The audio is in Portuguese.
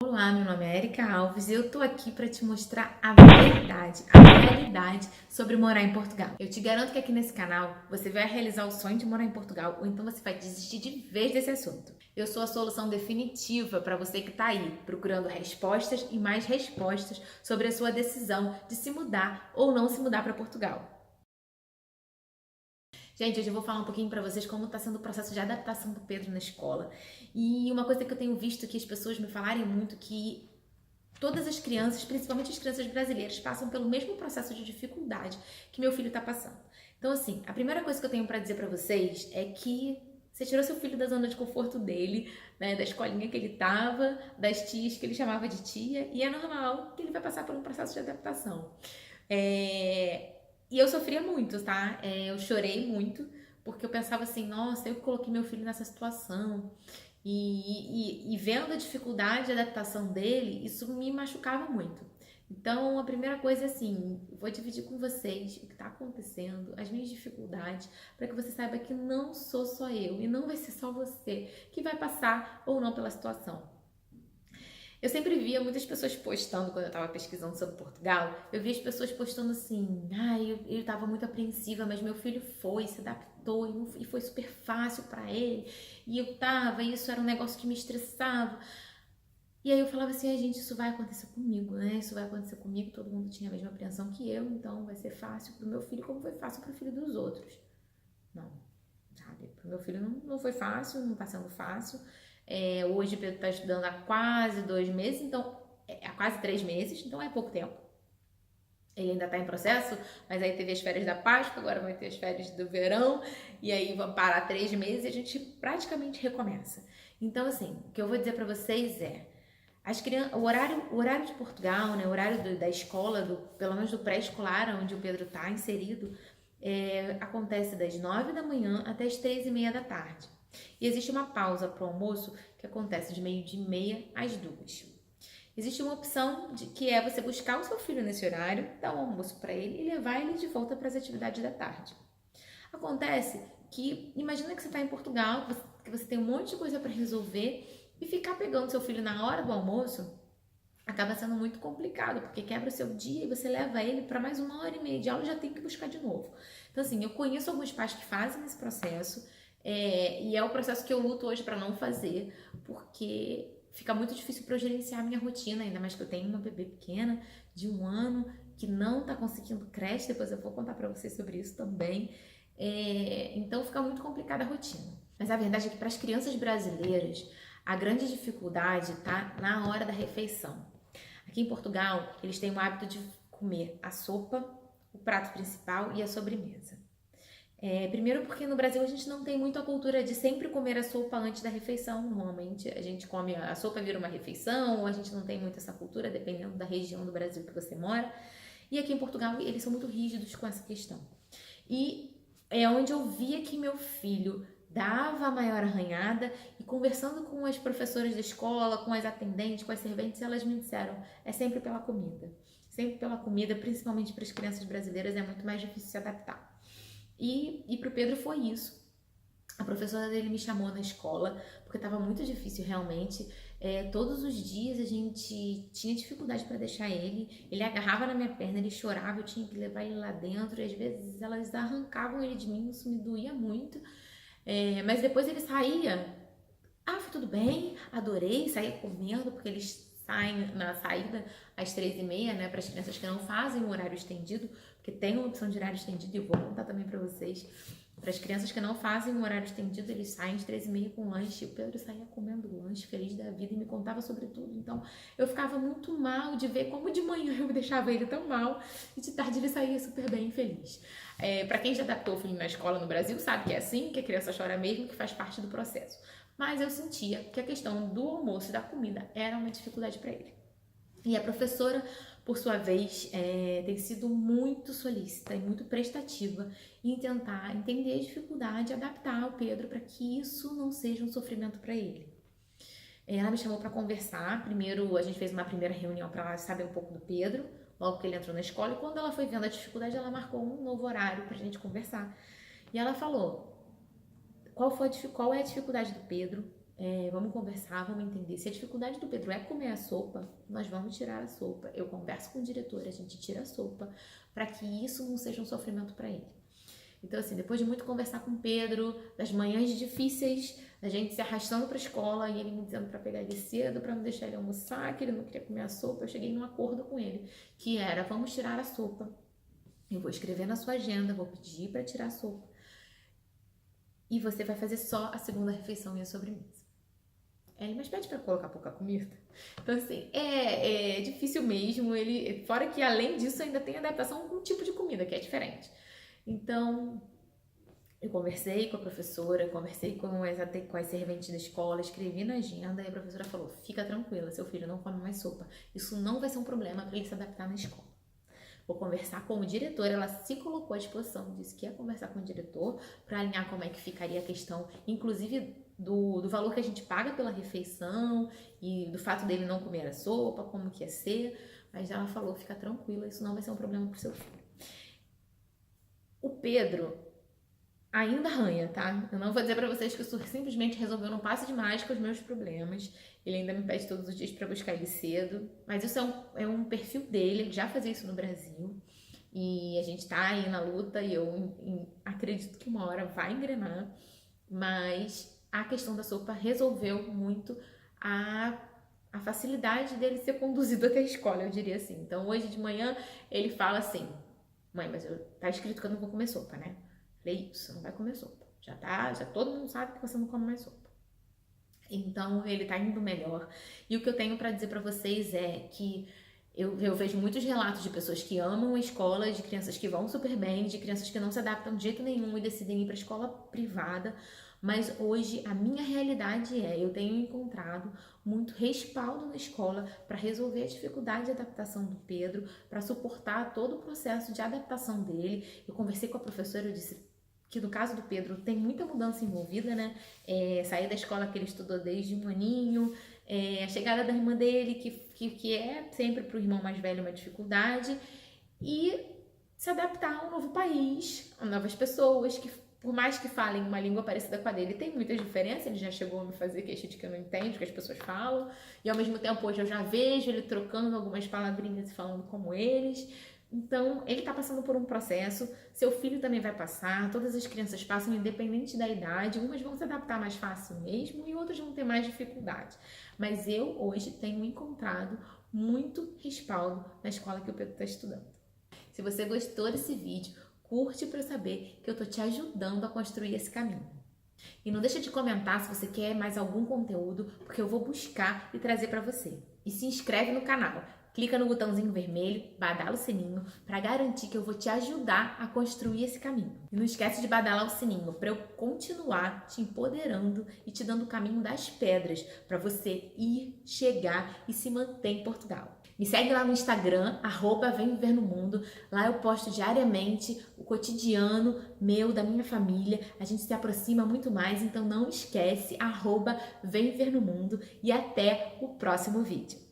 Olá, meu nome é Erika Alves e eu tô aqui para te mostrar a verdade, a realidade sobre morar em Portugal. Eu te garanto que aqui nesse canal você vai realizar o sonho de morar em Portugal ou então você vai desistir de vez desse assunto. Eu sou a solução definitiva para você que tá aí procurando respostas e mais respostas sobre a sua decisão de se mudar ou não se mudar para Portugal. Gente, hoje eu vou falar um pouquinho para vocês como está sendo o processo de adaptação do Pedro na escola. E uma coisa que eu tenho visto que as pessoas me falarem muito que todas as crianças, principalmente as crianças brasileiras, passam pelo mesmo processo de dificuldade que meu filho está passando. Então, assim, a primeira coisa que eu tenho para dizer para vocês é que você tirou seu filho da zona de conforto dele, né, da escolinha que ele estava, das tias que ele chamava de tia, e é normal que ele vai passar por um processo de adaptação. E eu sofria muito, tá? Eu chorei muito, porque eu pensava assim, nossa, eu coloquei meu filho nessa situação. E vendo a dificuldade de adaptação dele, isso me machucava muito. Então, a primeira coisa é assim, eu vou dividir com vocês o que está acontecendo, as minhas dificuldades, para que você saiba que não sou só eu e não vai ser só você que vai passar ou não pela situação. Eu sempre via muitas pessoas postando, quando eu estava pesquisando sobre Portugal, eu via as pessoas postando assim, eu estava muito apreensiva, mas meu filho foi, se adaptou e foi super fácil para ele, e eu tava, e isso era um negócio que me estressava. E aí eu falava assim, gente, isso vai acontecer comigo, né? Isso vai acontecer comigo, todo mundo tinha a mesma apreensão que eu, então vai ser fácil pro meu filho como foi fácil pro filho dos outros. Não, sabe? Pro meu filho não foi fácil, não tá sendo fácil. Hoje o Pedro tá estudando há quase 2 meses, então há quase 3 meses, então é pouco tempo. Ele ainda tá em processo, mas aí teve as férias da Páscoa, agora vai ter as férias do verão, e aí vão parar 3 meses e a gente praticamente recomeça. Então, assim, o que eu vou dizer para vocês é, o horário de Portugal, né, o horário da escola, pelo menos do pré-escolar, onde o Pedro tá inserido, acontece das 9 da manhã até as 3h30 da tarde. E existe uma pausa para o almoço que acontece de 12h30 às 2h. Existe uma opção que é você buscar o seu filho nesse horário, dar um almoço para ele e levar ele de volta para as atividades da tarde. Acontece que, imagina que você está em Portugal, que você tem um monte de coisa para resolver e ficar pegando seu filho na hora do almoço acaba sendo muito complicado, porque quebra o seu dia e você leva ele para mais 1h30 de aula e já tem que buscar de novo. Então, assim, eu conheço alguns pais que fazem esse processo, e é o processo que eu luto hoje para não fazer, porque fica muito difícil para eu gerenciar a minha rotina, ainda mais que eu tenho uma bebê pequena de 1 ano que não tá conseguindo creche, depois eu vou contar para vocês sobre isso também. Então fica muito complicada a rotina. Mas a verdade é que para as crianças brasileiras, a grande dificuldade está na hora da refeição. Aqui em Portugal, eles têm o hábito de comer a sopa, o prato principal e a sobremesa. Primeiro porque no Brasil a gente não tem muito a cultura de sempre comer a sopa antes da refeição. Normalmente a gente come a sopa vira uma refeição, ou a gente não tem muito essa cultura, dependendo da região do Brasil que você mora. E aqui em Portugal eles são muito rígidos com essa questão. E é onde eu via que meu filho dava a maior arranhada, e conversando com as professoras da escola, com as atendentes, com as serventes, elas me disseram, é sempre pela comida. Sempre pela comida, principalmente para as crianças brasileiras, é muito mais difícil se adaptar. E para o Pedro foi isso. A professora dele me chamou na escola, porque estava muito difícil realmente. Todos os dias a gente tinha dificuldade para deixar ele agarrava na minha perna, ele chorava, eu tinha que levar ele lá dentro, e às vezes elas arrancavam ele de mim, isso me doía muito. Mas depois ele saía, foi tudo bem, adorei, saía comendo, porque eles saem na saída às 3h30, né, para as crianças que não fazem o horário estendido, porque tem uma opção de horário estendido e eu vou contar também para vocês. Para as crianças que não fazem o horário estendido, eles saem às 3h30 com lanche. E o Pedro saía comendo lanche, feliz da vida, e me contava sobre tudo. Então, eu ficava muito mal de ver como de manhã eu deixava ele tão mal e de tarde ele saía super bem e feliz. Para quem já adaptou o filho na escola no Brasil, sabe que é assim, que a criança chora mesmo, que faz parte do processo. Mas eu sentia que a questão do almoço e da comida era uma dificuldade para ele. E a professora, por sua vez, tem sido muito solícita e muito prestativa em tentar entender a dificuldade e adaptar o Pedro para que isso não seja um sofrimento para ele. Ela me chamou para conversar. Primeiro, a gente fez uma primeira reunião para saber um pouco do Pedro, logo que ele entrou na escola. E quando ela foi vendo a dificuldade, ela marcou um novo horário para a gente conversar. E ela falou: qual é a dificuldade do Pedro? vamos conversar, vamos entender. Se a dificuldade do Pedro é comer a sopa, nós vamos tirar a sopa. Eu converso com o diretor, a gente tira a sopa, para que isso não seja um sofrimento para ele. Então, assim, depois de muito conversar com o Pedro, das manhãs difíceis, a gente se arrastando para a escola e ele me dizendo para pegar ele cedo, para não deixar ele almoçar, que ele não queria comer a sopa, eu cheguei num acordo com ele, que era, vamos tirar a sopa. Eu vou escrever na sua agenda, vou pedir para tirar a sopa. E você vai fazer só a segunda refeição e a sobremesa. Ele, mas pede para colocar pouca comida. Então, assim, é difícil mesmo. Ele, fora que, além disso, ainda tem adaptação com um tipo de comida, que é diferente. Então, eu conversei com a professora, conversei com as serventes da escola, escrevi na agenda e a professora falou, fica tranquila, seu filho não come mais sopa. Isso não vai ser um problema para ele se adaptar na escola. Vou conversar com o diretor, ela se colocou à disposição, disse que ia conversar com o diretor para alinhar como é que ficaria a questão, inclusive do valor que a gente paga pela refeição e do fato dele não comer a sopa, como que ia ser, mas ela falou, fica tranquila, isso não vai ser um problema para o seu filho. O Pedro ainda arranha, tá? Eu não vou dizer pra vocês que isso simplesmente resolveu num passe de mágica os meus problemas. Ele ainda me pede todos os dias pra buscar ele cedo. Mas isso é um perfil dele, ele já fazia isso no Brasil. E a gente tá aí na luta e eu acredito que uma hora vai engrenar. Mas a questão da sopa resolveu muito a facilidade dele ser conduzido até a escola, eu diria assim. Então hoje de manhã ele fala assim, mãe, mas tá escrito que eu não vou comer sopa, né? Falei, isso, você não vai comer sopa. Já todo mundo sabe que você não come mais sopa. Então, ele tá indo melhor. E o que eu tenho pra dizer pra vocês é que eu vejo muitos relatos de pessoas que amam a escola, de crianças que vão super bem, de crianças que não se adaptam de jeito nenhum e decidem ir pra escola privada. Mas hoje a minha realidade eu tenho encontrado muito respaldo na escola para resolver a dificuldade de adaptação do Pedro, para suportar todo o processo de adaptação dele. Eu conversei com a professora, eu disse que no caso do Pedro tem muita mudança envolvida, né? Sair da escola que ele estudou desde um aninho, a chegada da irmã dele, que é sempre para o irmão mais velho uma dificuldade, e se adaptar a um novo país, a novas pessoas, que por mais que falem uma língua parecida com a dele, tem muita diferença. Ele já chegou a me fazer queixa de que eu não entendo o que as pessoas falam, e ao mesmo tempo hoje eu já vejo ele trocando algumas palavrinhas e falando como eles. Então, ele está passando por um processo, seu filho também vai passar, todas as crianças passam, independente da idade, umas vão se adaptar mais fácil mesmo e outras vão ter mais dificuldade. Mas eu hoje tenho encontrado muito respaldo na escola que o Pedro está estudando. Se você gostou desse vídeo, curte para saber que eu tô te ajudando a construir esse caminho. E não deixa de comentar se você quer mais algum conteúdo, porque eu vou buscar e trazer para você. E se inscreve no canal. Clica no botãozinho vermelho, badala o sininho, para garantir que eu vou te ajudar a construir esse caminho. E não esquece de badalar o sininho para eu continuar te empoderando e te dando o caminho das pedras para você ir, chegar e se manter em Portugal. Me segue lá no Instagram, @Vem Viver no Mundo. Lá eu posto diariamente o cotidiano meu, da minha família. A gente se aproxima muito mais, então não esquece, @Vem Viver no Mundo. E até o próximo vídeo.